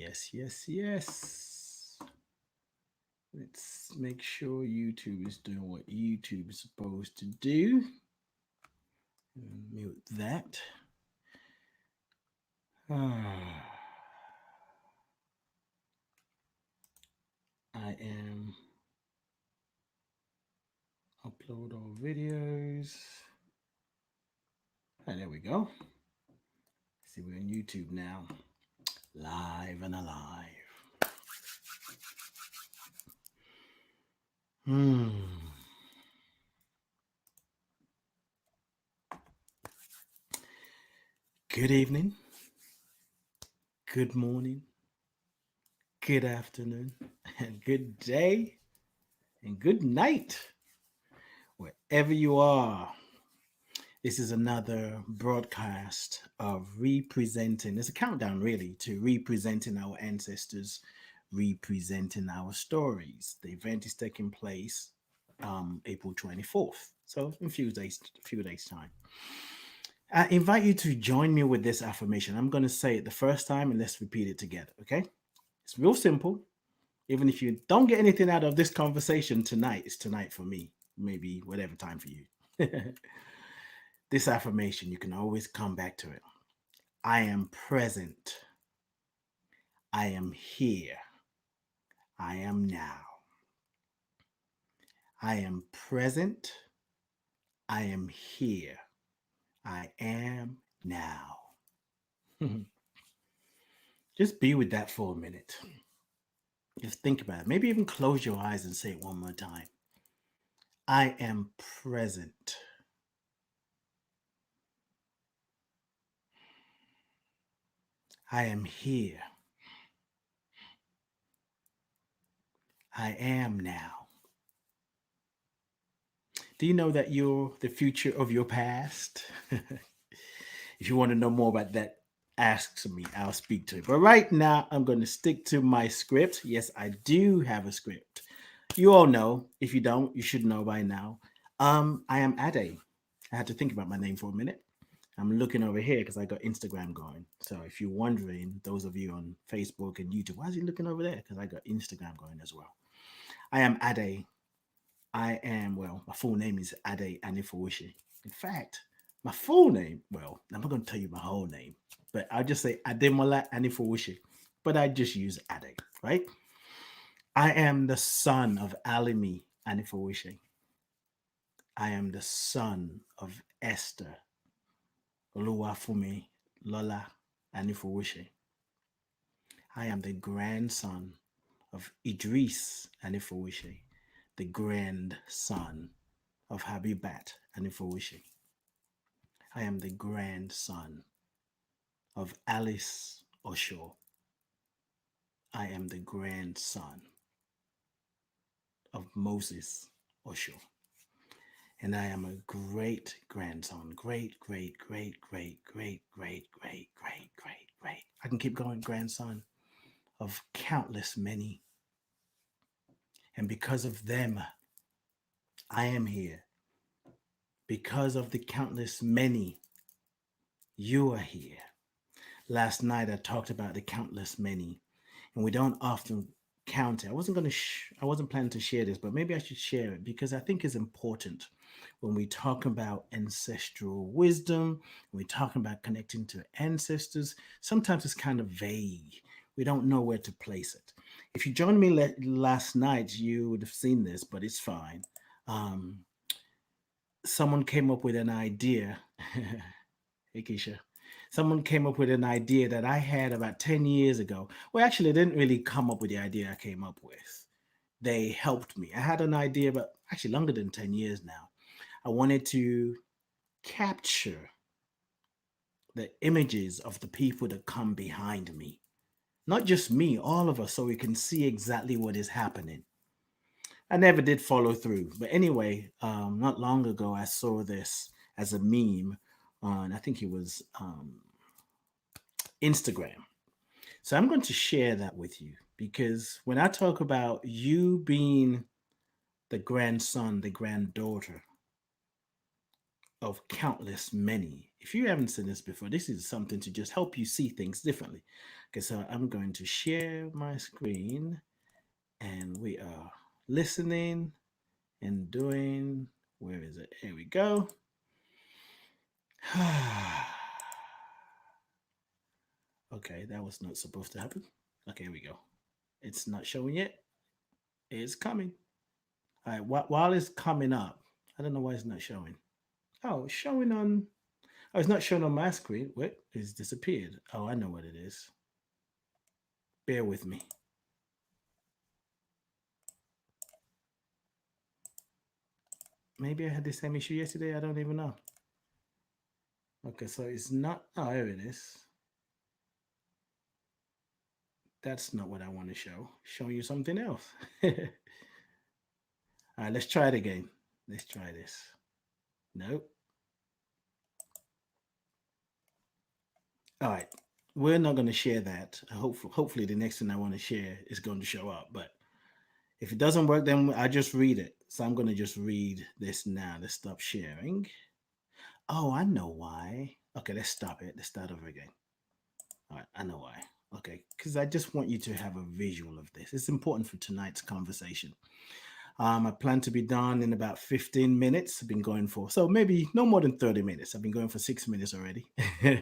Yes, yes, yes. Let's make sure YouTube is doing what YouTube is supposed to do. Mute that. Ah, I am upload all videos. And there we go. See, we're on YouTube now. Live and alive. Hmm. Good evening, good morning, good afternoon, and good day, and good night, wherever you are. This is another broadcast of representing, it's a countdown really to representing our ancestors, representing our stories. The event is taking place April 24th. So in a few days time. I invite you to join me with this affirmation. I'm going to say it the first time and let's repeat it together, okay? It's real simple. Even if you don't get anything out of this conversation tonight, it's tonight for me. Maybe whatever time for you. This affirmation, you can always come back to it. I am present. I am here. I am now. I am present. I am here. I am now. Just be with that for a minute. Just think about it. Maybe even close your eyes and say it one more time. I am present. I am here. I am now. Do you know that you're the future of your past? If you want to know more about that, ask me. I'll speak to it. But right now, I'm going to stick to my script. Yes, I do have a script. You all know. If you don't, you should know by now. I am Ade. I had to think about my name for a minute. I'm looking over here because I got Instagram going. So if you're wondering, those of you on Facebook and YouTube, why is he looking over there? Because I got Instagram going as well. I am Ade. Well, my full name is Ade Anifuwishi. In fact, my full name, well, I'm not going to tell you my whole name, but I'll just say Ademola Anifuwishi. But I just use Ade, right? I am the son of Alimi Anifuwishi. I am the son of Esther Oluwafumi Lola Anifuwishi. I am the grandson of Idris Anifuwishi, the grandson of Habibat Anifuwishi. I am the grandson of Alice Osho. I am the grandson of Moses Osho. And I am a great grandson, great. I can keep going, grandson of countless many. And because of them, I am here. Because of the countless many, you are here. Last night I talked about the countless many, and we don't often count it. I wasn't planning to share this, but maybe I should share it because I think it's important when we talk about ancestral wisdom, when we talk about connecting to ancestors. Sometimes it's kind of vague. We don't know where to place it. If you joined me last night, you would have seen this, but it's fine. Um, Someone came up with an idea. Hey, Keisha. Someone came up with an idea that I had about 10 years ago. Well, actually, I didn't really come up with the idea I came up with. They helped me. I had an idea, but actually longer than 10 years now. I wanted to capture the images of the people that come behind me. Not just me, all of us, so we can see exactly what is happening. I never did follow through. But anyway, not long ago, I saw this as a meme on, I think it was Instagram. So I'm going to share that with you because when I talk about you being the grandson, the granddaughter of countless many, If you haven't seen this before, this is something to just help you see things differently. Okay, so I'm going to share my screen and we are listening and doing, where is it? Here we go. Okay, that was not supposed to happen. Okay, here we go. It's not showing yet. It's coming. All right, while it's coming up, I don't know why it's not showing. Oh, it's showing on. Oh, it's not showing on my screen. Wait, it's disappeared. Oh, I know what it is. Bear with me. Maybe I had the same issue yesterday. I don't even know. Okay, so it's not. Oh, here it is. That's not what I want to show. Showing you something else. All right, let's try it again. Let's try this. Nope. All right, we're not going to share that. Hopefully, the next thing I want to share is going to show up. But if it doesn't work, then I just read it. So I'm going to just read this now. Let's stop sharing. Oh, I know why. Okay, let's stop it. Let's start over again. All right, I know why. Okay, because I just want you to have a visual of this. It's important for tonight's conversation. I plan to be done in about 15 minutes. I've been going for, so maybe no more than 30 minutes. I've been going for 6 minutes already. All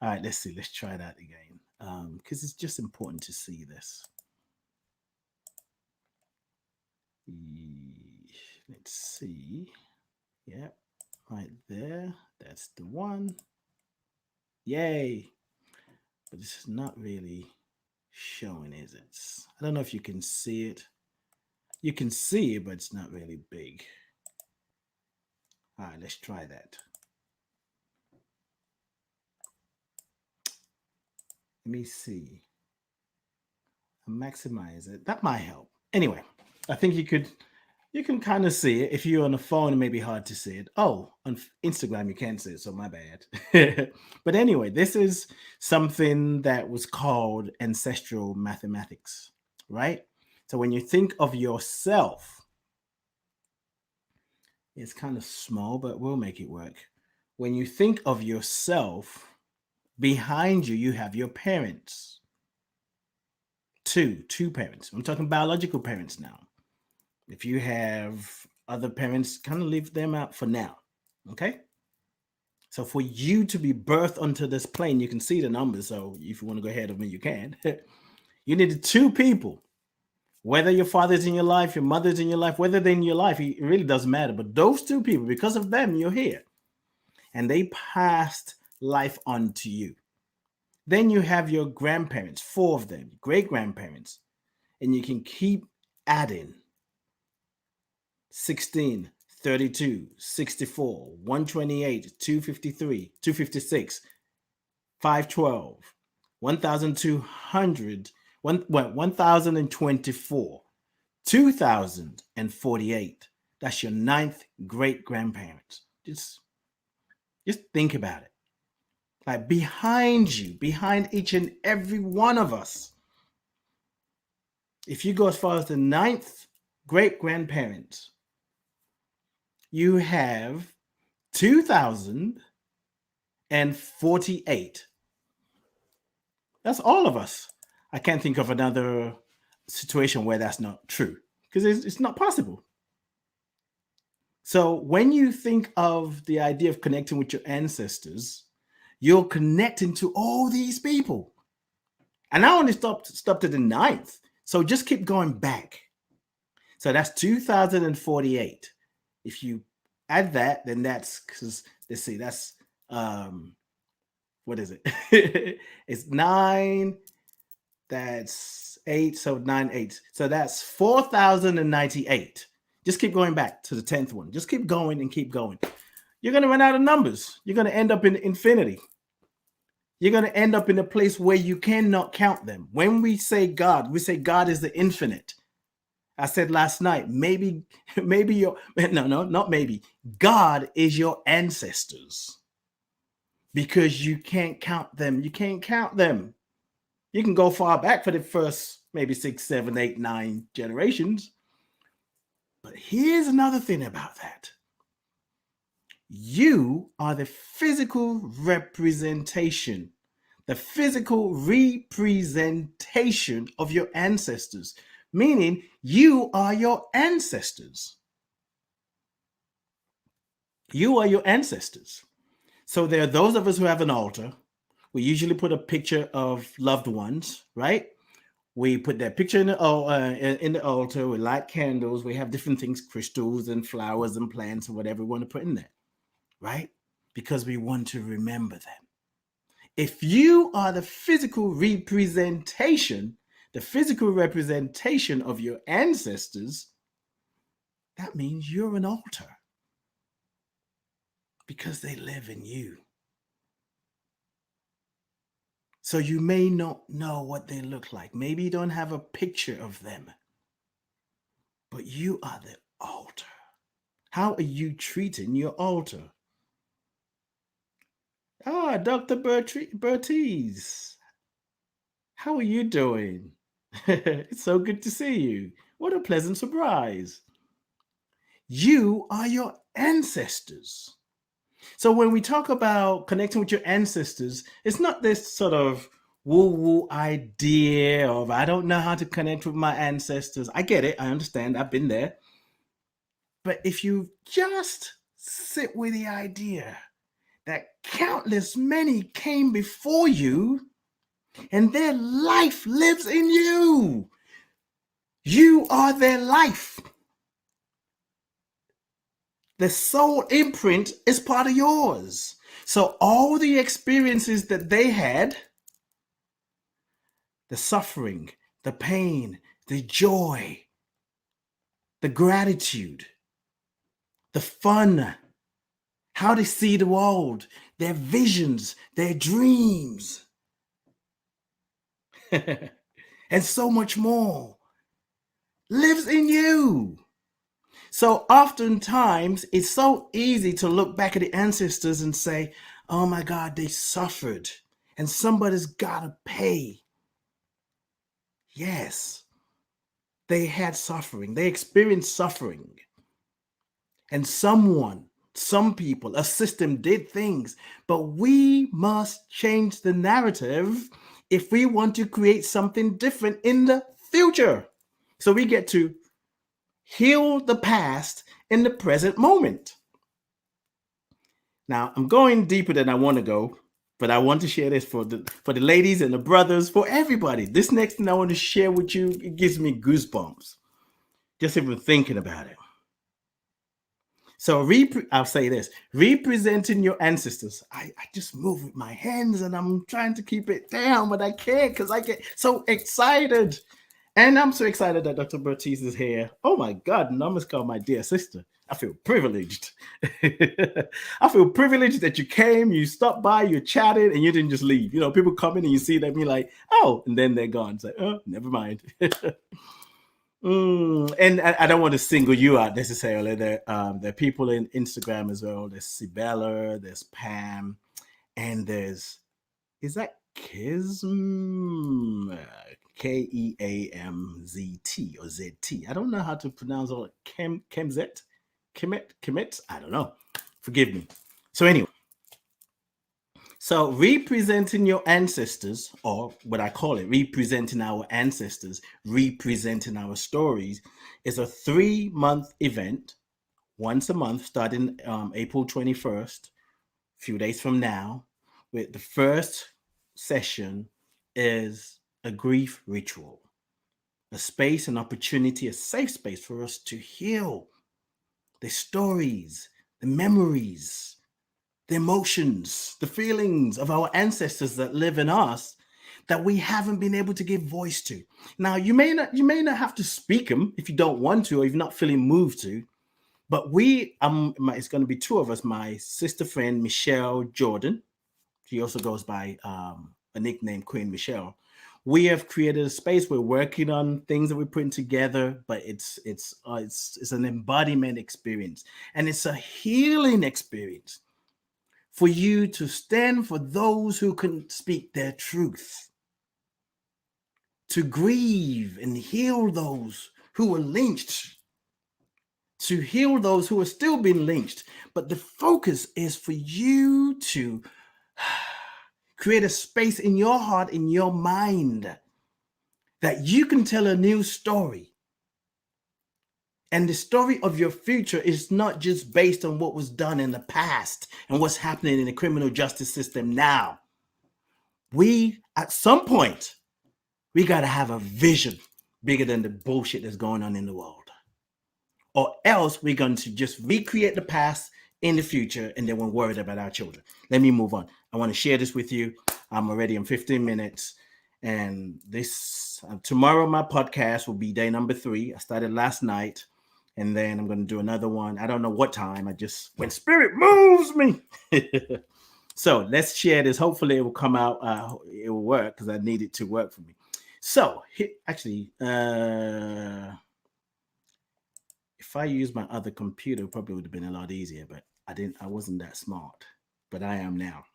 right, let's see. Let's try that again. Because it's just important to see this. Let's see. Yep, right there. That's the one. Yay. But this is not really showing, is it? I don't know if you can see it. You can see it, but it's not really big. All right, let's try that. Let me see. Maximize it. That might help. Anyway, I think you can kind of see it. If you're on a phone, it may be hard to see it. Oh, on Instagram, you can't see it, so my bad. But anyway, this is something that was called ancestral mathematics, right? So when you think of yourself, it's kind of small, but we'll make it work. When you think of yourself, behind you, you have your parents. Two parents. I'm talking biological parents now. If you have other parents, kind of leave them out for now. Okay. So for you to be birthed onto this plane, you can see the numbers. So if you want to go ahead of me, you can. You needed two people. Whether your father's in your life, your mother's in your life, whether they're in your life, it really doesn't matter. But those two people, because of them, you're here. And they passed life on to you. Then you have your grandparents, four of them, great grandparents, and you can keep adding 16, 32, 64, 128, 253, 256, 512, 1,200, 1,024, 2,048. That's your ninth great grandparents. Just think about it. Like behind you, behind each and every one of us. If you go as far as the ninth great grandparents, you have 2,048. That's all of us. I can't think of another situation where that's not true because it's not possible. So when you think of the idea of connecting with your ancestors, you're connecting to all these people. And I only stopped at the ninth. So just keep going back. So that's 2,048. If you add that, then that's because let's see, that's what is it? It's 9. That's 8. So 9 8. So that's 4,098. Just keep going back to the 10th one. Just keep going and keep going. You're going to run out of numbers. You're going to end up in infinity. You're going to end up in a place where you cannot count them. When we say God is the infinite. I said last night, maybe not maybe. God is your ancestors because you can't count them. You can't count them. You can go far back for the first maybe 6, 7, 8, 9 generations. But here's another thing about that. You are the physical representation, the physical representation of your ancestors, meaning you are your ancestors. You are your ancestors. So there are those of us who have an altar. We usually put a picture of loved ones, right? We put that picture in the altar. We light candles. We have different things, crystals and flowers and plants and whatever we want to put in there, right? Because we want to remember them. If you are the physical representation of your ancestors, that means you're an altar because they live in you. So you may not know what they look like. Maybe you don't have a picture of them, but you are the altar. How are you treating your altar? Ah, Dr. Bertiz, how are you doing? It's so good to see you. What a pleasant surprise. You are your ancestors. So when we talk about connecting with your ancestors, it's not this sort of woo-woo idea of I don't know how to connect with my ancestors. I get it. I understand. I've been there. But if you just sit with the idea that countless many came before you and their life lives in you, you are their life. The soul imprint is part of yours. So all the experiences that they had, the suffering, the pain, the joy, the gratitude, the fun, how they see the world, their visions, their dreams, and so much more lives in you. So oftentimes it's so easy to look back at the ancestors and say, oh my God, they suffered and somebody's got to pay. Yes, they had suffering. They experienced suffering. And some people, a system did things, but we must change the narrative if we want to create something different in the future. So we get to heal the past in the present moment. Now, I'm going deeper than I want to go, but I want to share this for the ladies and the brothers, for everybody. This next thing I want to share with you, it gives me goosebumps just even thinking about it. So I'll say this, representing your ancestors. I just move with my hands and I'm trying to keep it down, but I can't because I get so excited. And I'm so excited that Dr. Bertiz is here. Oh my God, and I must call my dear sister. I feel privileged. I feel privileged that you came, you stopped by, you chatted, and you didn't just leave. You know, people come in and you see them, you're like, oh, and then they're gone. It's like, oh, never mind. And I don't want to single you out necessarily. There are people in Instagram as well. There's Sibella, there's Pam, and is that Kism? Keamzt or ZT. I don't know how to pronounce all Kemzet, Kemet. I don't know. Forgive me. So anyway, so representing your ancestors, or what I call it, representing our ancestors, representing our stories, is a 3-month event, once a month, starting April 21st, a few days from now. With the first session is a grief ritual, a space, an opportunity, a safe space for us to heal the stories, the memories, the emotions, the feelings of our ancestors that live in us that we haven't been able to give voice to. Now, you may not have to speak them if you don't want to, or if you're not feeling moved to. But it's going to be 2 of us. My sister friend Michelle Jordan, she also goes by a nickname Queen Michelle. We have created a space. We're working on things that we're putting together, but it's an embodiment experience, and it's a healing experience for you to stand for those who couldn't speak their truth, to grieve and heal those who were lynched, to heal those who are still being lynched. But the focus is for you to create a space in your heart, in your mind, that you can tell a new story. And the story of your future is not just based on what was done in the past and what's happening in the criminal justice system now. We, at some point, we got to have a vision bigger than the bullshit that's going on in the world. Or else we're going to just recreate the past in the future and then we're worried about our children. Let me move on. I want to share this with you. I'm already in 15 minutes. And this tomorrow, my podcast will be day number 3. I started last night. And then I'm going to do another one. I don't know what time. I just, when spirit moves me. So let's share this. Hopefully it will come out. It will work because I need it to work for me. So actually, if I used my other computer, it probably would have been a lot easier, but I wasn't that smart, but I am now.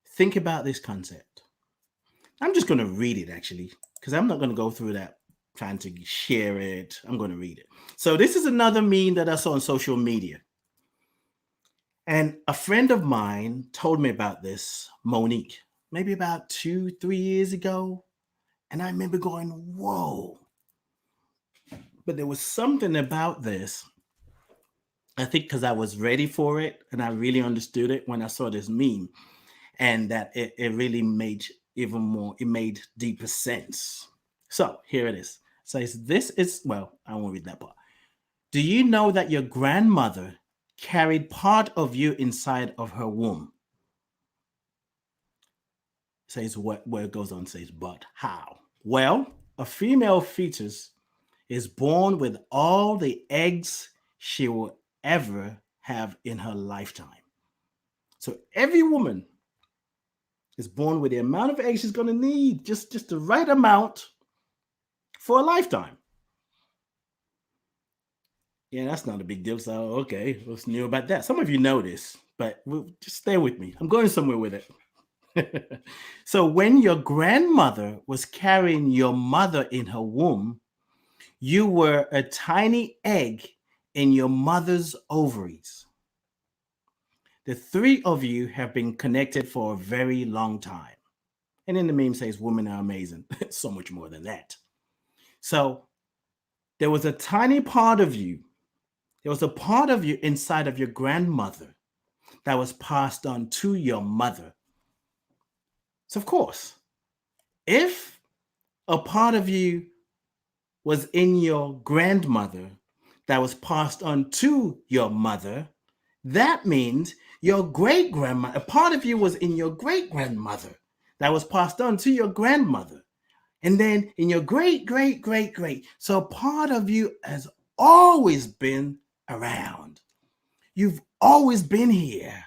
Think about this concept. I'm just going to read it actually, because I'm not going to go through that trying to share it. I'm going to read it. So this is another meme that I saw on social media. And a friend of mine told me about this, Monique, maybe about 2-3 years ago. And I remember going, whoa. But there was something about this, I think because I was ready for it and I really understood it when I saw this meme, and that it really made even more, it made deeper sense. So here it is. So this is, well, I won't read that part. Do you know that your grandmother carried part of you inside of her womb? Says what, where it goes on, says, but how? Well, a female fetus is born with all the eggs she will ever have in her lifetime. So every woman is born with the amount of eggs she's going to need, just the right amount for a lifetime. Yeah, that's not a big deal. So, okay, what's new about that? Some of you know this, but just stay with me. I'm going somewhere with it. So when your grandmother was carrying your mother in her womb, you were a tiny egg in your mother's ovaries. The 3 of you have been connected for a very long time. And then the meme says, women are amazing. So much more than that. So there was a tiny part of you. There was a part of you inside of your grandmother that was passed on to your mother. So of course, if a part of you was in your grandmother that was passed on to your mother, that means your great grandma, a part of you was in your great grandmother that was passed on to your grandmother. And then in your great, great, great, great. So part of you has always been around. You've always been here.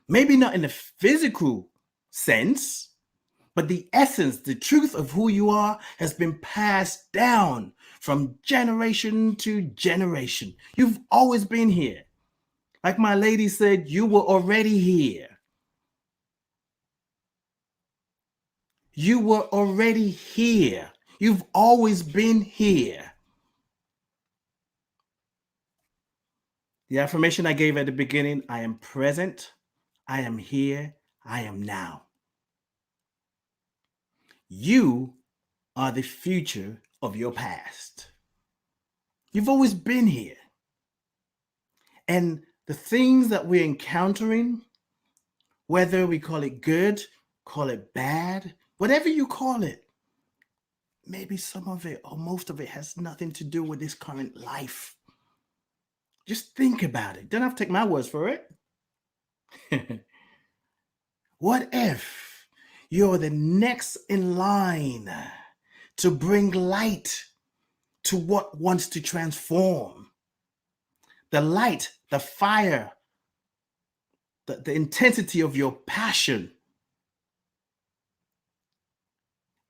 Maybe not in the physical sense, but the essence, the truth of who you are has been passed down from generation to generation. You've always been here. Like my lady said, you were already here. You were already here. You've always been here. The affirmation I gave at the beginning, I am present, I am here, I am now. You are the future of your past. You've always been here. And the things that we're encountering, whether we call it good, call it bad, whatever you call it, maybe some of it or most of it has nothing to do with this current life. Just think about it. Don't have to take my words for it. What if you're the next in line to bring light to what wants to transform? The light, the fire, the intensity of your passion.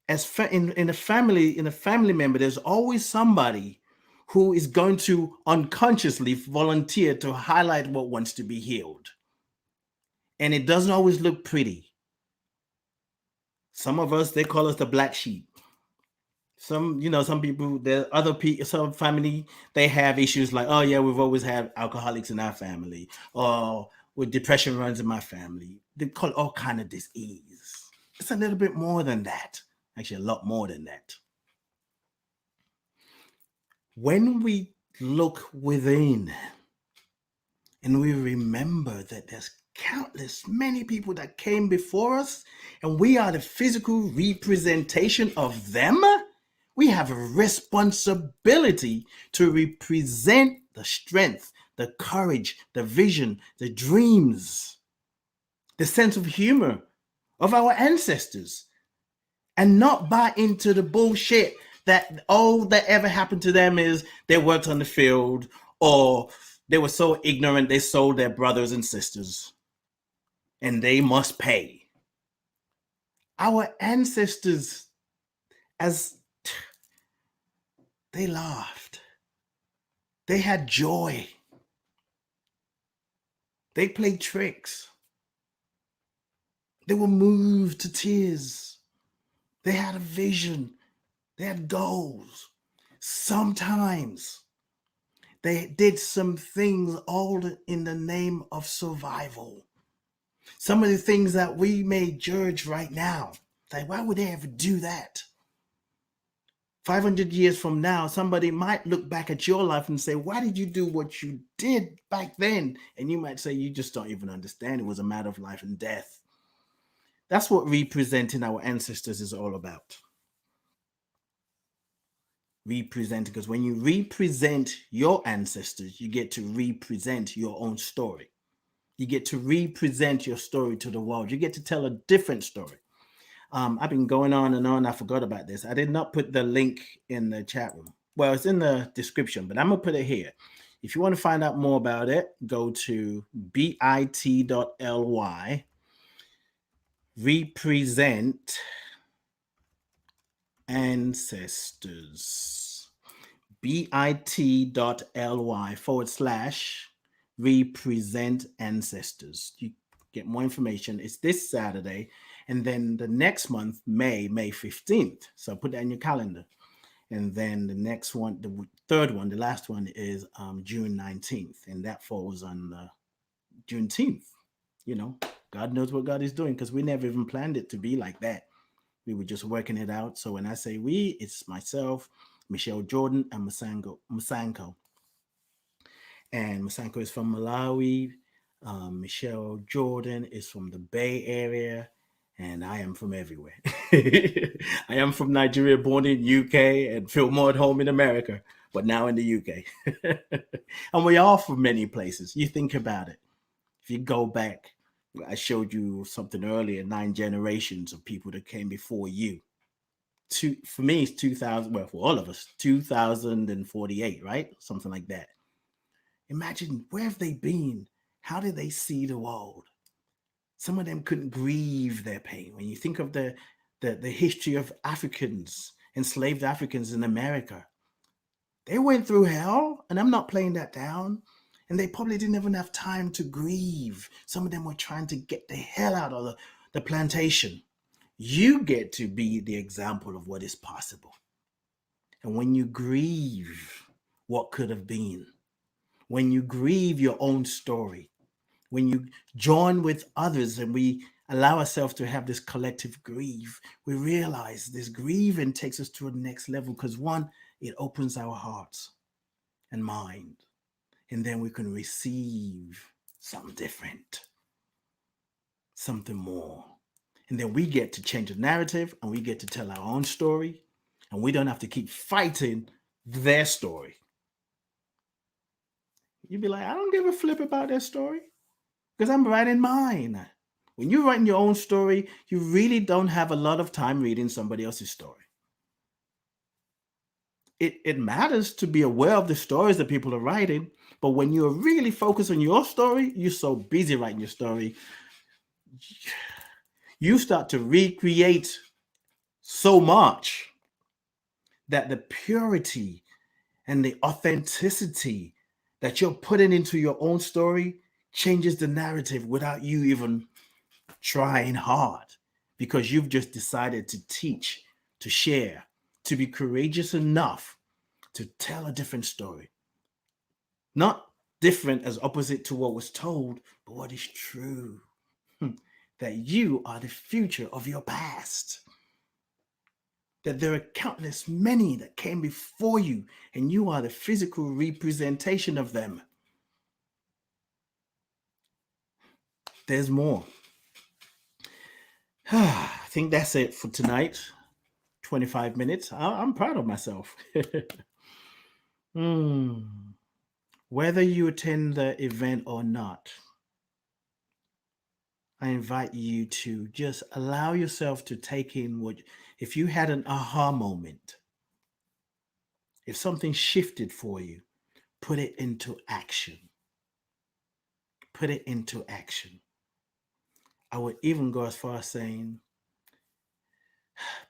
As in a family member, there's always somebody who is going to unconsciously volunteer to highlight what wants to be healed. And it doesn't always look pretty. Some of us, they call us the black sheep. Some people, there are other people, some family, they have issues like, oh yeah, we've always had alcoholics in our family, or with depression runs in my family. They call it all kind of disease. It's a little bit more than that. Actually, a lot more than that. When we look within and we remember that there's countless many people that came before us, and we are the physical representation of them, we have a responsibility to represent the strength, the courage, the vision, the dreams, the sense of humor of our ancestors, and not buy into the bullshit that all that ever happened to them is they worked on the field, or they were so ignorant they sold their brothers and sisters and they must pay. Our ancestors, as they laughed, they had joy, they played tricks, they were moved to tears, they had a vision, they had goals. Sometimes they did some things all in the name of survival. Some of the things that we may judge right now, like, why would they ever do that? 500 years from now, somebody might look back at your life and say, why did you do what you did back then? And you might say, you just don't even understand. It was a matter of life and death. That's what representing our ancestors is all about. Representing, because when you represent your ancestors, you get to represent your own story. You get to represent your story to the world. You get to tell a different story. I've been going on and on. I forgot about this. I did not put the link in the chat room. Well, it's in the description, but I'm going to put it here. If you want to find out more about it, go to bit.ly, represent ancestors, bit.ly/represent ancestors. You get more information. It's this Saturday. And then the next month, May 15th. So put that in your calendar. And then the next one, the third one, the last one is June 19th. And that falls on Juneteenth. You know, God knows what God is doing, because we never even planned it to be like that. We were just working it out. So when I say we, it's myself, Michelle Jordan, and Masanko. And Masanko is from Malawi. Michelle Jordan is from the Bay Area. And I am from everywhere. I am from Nigeria, born in UK, and feel more at home in America, but now in the UK. And we are from many places. You think about it. If you go back, I showed you something earlier, 9 generations of people that came before you. For me, it's 2000, well, for all of us, 2048, right? Something like that. Imagine, where have they been? How did they see the world? Some of them couldn't grieve their pain. When you think of the history of Africans, enslaved Africans in America, they went through hell, and I'm not playing that down. And they probably didn't even have time to grieve. Some of them were trying to get the hell out of the plantation. You get to be the example of what is possible. And when you grieve what could have been, when you grieve your own story, when you join with others and we allow ourselves to have this collective grief, we realize this grieving takes us to the next level, because one, it opens our hearts and mind, and then we can receive something different, something more. And then we get to change the narrative, and we get to tell our own story, and we don't have to keep fighting their story. You'd be like, I don't give a flip about their story, because I'm writing mine. When you're writing your own story, you really don't have a lot of time reading somebody else's story. It matters to be aware of the stories that people are writing, but when you're really focused on your story, you're so busy writing your story, you start to recreate so much that the purity and the authenticity that you're putting into your own story changes the narrative without you even trying hard, because you've just decided to teach, to share, to be courageous enough to tell a different story. Not different as opposite to what was told, but what is true. That you are the future of your past. That there are countless many that came before you, and you are the physical representation of them. There's more. I think that's it for tonight. 25 minutes. I'm proud of myself. Whether you attend the event or not, I invite you to just allow yourself to take in what, if you had an aha moment, if something shifted for you, put it into action. Put it into action. I would even go as far as saying,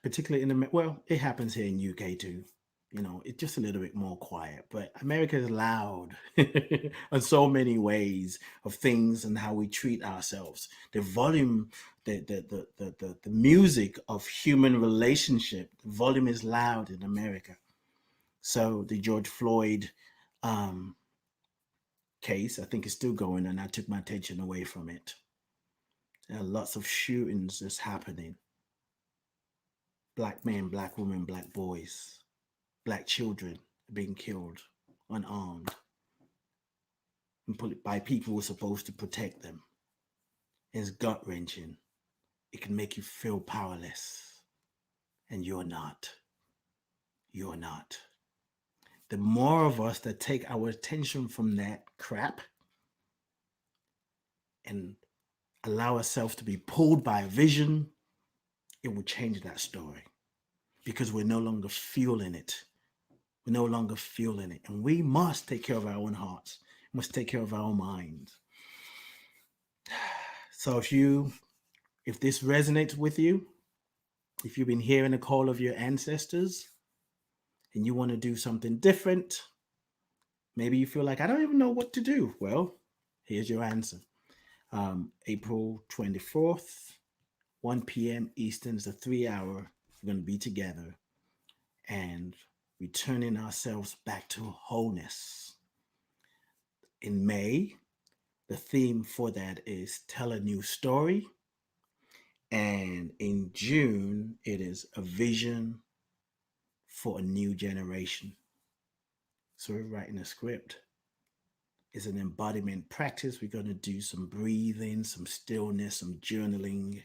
particularly in the, well, it happens here in UK too. You know, it's just a little bit more quiet, but America is loud in so many ways of things and how we treat ourselves. The volume, the music of human relationship, the volume is loud in America. So the George Floyd case, I think, is still going, and I took my attention away from it. There are lots of shootings that's happening. Black men, black women, black boys, black children being killed unarmed and by people who are supposed to protect them. It's gut wrenching. It can make you feel powerless, and you're not. You're not. The more of us that take our attention from that crap and allow ourselves to be pulled by a vision, it will change that story because we're no longer fueling it. We're no longer fueling it. And we must take care of our own hearts. We must take care of our own minds. So if this resonates with you, if you've been hearing the call of your ancestors and you want to do something different, maybe you feel like, I don't even know what to do. Well, here's your answer. April 24th, 1 p.m. Eastern is a 3-hour. We're going to be together and returning ourselves back to wholeness. In May, the theme for that is Tell a New Story. And in June, it is A Vision for a New Generation. So we're writing a script. It's an embodiment practice. We're going to do some breathing, some stillness, some journaling.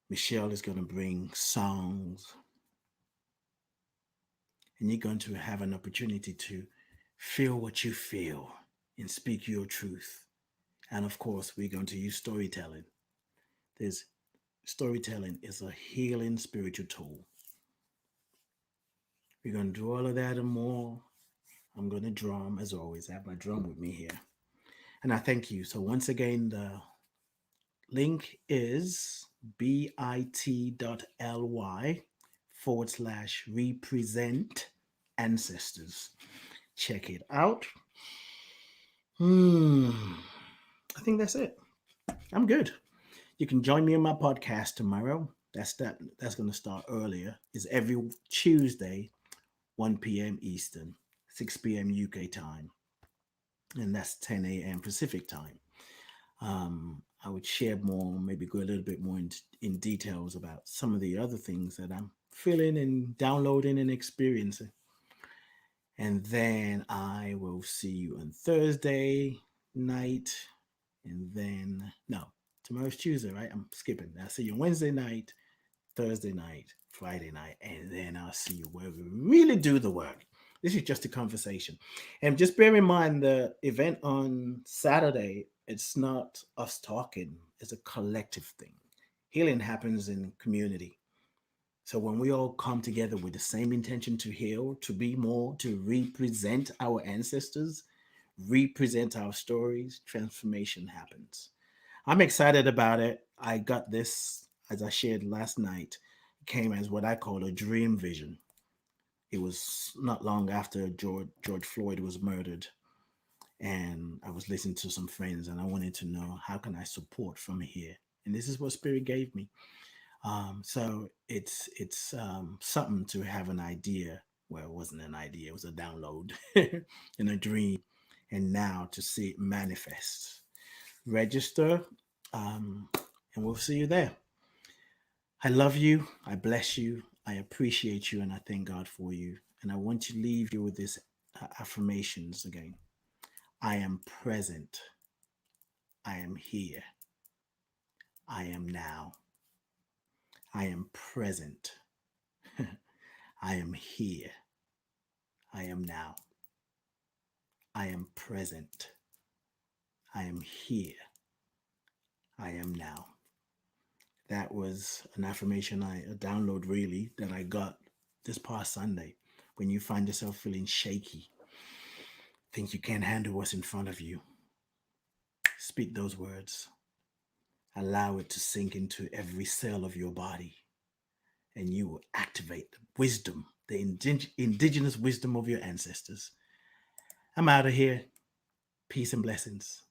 Michelle is going to bring songs. And you're going to have an opportunity to feel what you feel and speak your truth. And of course, we're going to use storytelling. Storytelling is a healing spiritual tool. We're going to do all of that and more. I'm going to drum, as always. I have my drum with me here. And I thank you. So once again, the link is bit.ly/represent ancestors. Check it out. I think that's it. I'm good. You can join me on my podcast tomorrow. That's going to start earlier. It's every Tuesday, 1 p.m. Eastern, 6 p.m. UK time. And that's 10 a.m. Pacific time. I would share more, maybe go a little bit more in details about some of the other things that I'm feeling and downloading and experiencing. And then I will see you on Thursday night. And then, no, tomorrow's Tuesday, right? I'm skipping. I'll see you Wednesday night, Thursday night, Friday night, and then I'll see you where we really do the work. This is just a conversation. And just bear in mind the event on Saturday, it's not us talking, it's a collective thing. Healing happens in community. So when we all come together with the same intention to heal, to be more, to represent our ancestors, represent our stories, transformation happens. I'm excited about it. I got this, as I shared last night, came as what I call a dream vision. It was not long after George Floyd was murdered. And I was listening to some friends and I wanted to know, how can I support from here? And this is what Spirit gave me. So it's something to have an idea. Well, it wasn't an idea; it was a download in a dream, and now to see it manifest. Register, um, and we'll see you there. I love you. I bless you. I appreciate you, and I thank God for you. And I want to leave you with this affirmations again. I am present. I am here. I am now. I am present. I am here. I am now. I am present. I am here. I am now. That was an affirmation, a download really, that I got this past Sunday. When you find yourself feeling shaky, think you can't handle what's in front of you, speak those words. Allow it to sink into every cell of your body, and you will activate the wisdom, the indigenous wisdom of your ancestors. I'm out of here. Peace and blessings.